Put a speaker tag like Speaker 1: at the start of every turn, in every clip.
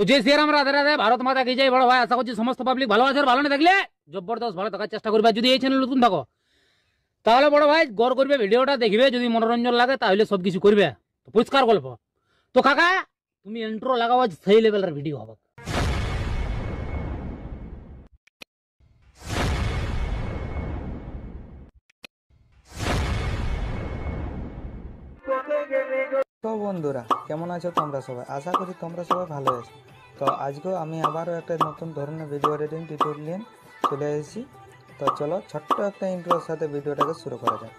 Speaker 1: তো জয় শ্রীরাম, রাধে রাধে, ভারত মাতা কি জয়। বড় ভাই আশা করছি সমস্ত পাবলিক ভালো আছে। আর ভালো না থাকলে জবরদস্ত ভালো থাকার চেষ্টা করবে। যদি এই চ্যানেল নতুন থাকো তাহলে বড় ভাই গড় করবে, ভিডিওটা দেখবে, যদি মনোরঞ্জন লাগে তাহলে সবকিছু করবে। তো পরিষ্কার গল্প। তো কাকা তুমি ইন্ট্রো লাগাও, সেই লেভেলের ভিডিও হবে।
Speaker 2: তো বন্ধুরা কেমন আছো তোমরা সবাই? আশা করি তোমরা সবাই ভালো আছো। তো আজকেও আমি আবারও একটা নতুন ধরনের ভিডিও এডিটিং টিউটোরিয়াল নিয়ে চলে এসেছি। তো চলো ছোট্ট একটা ইন্ট্রোর সাথে ভিডিওটাকে শুরু করা যাক।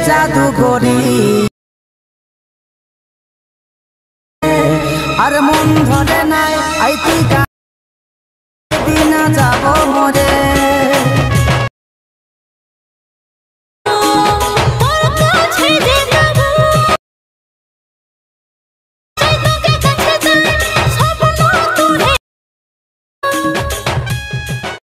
Speaker 3: জাদুঘরি আর মন ধরে নাই আইতি দিনা যাব মরে।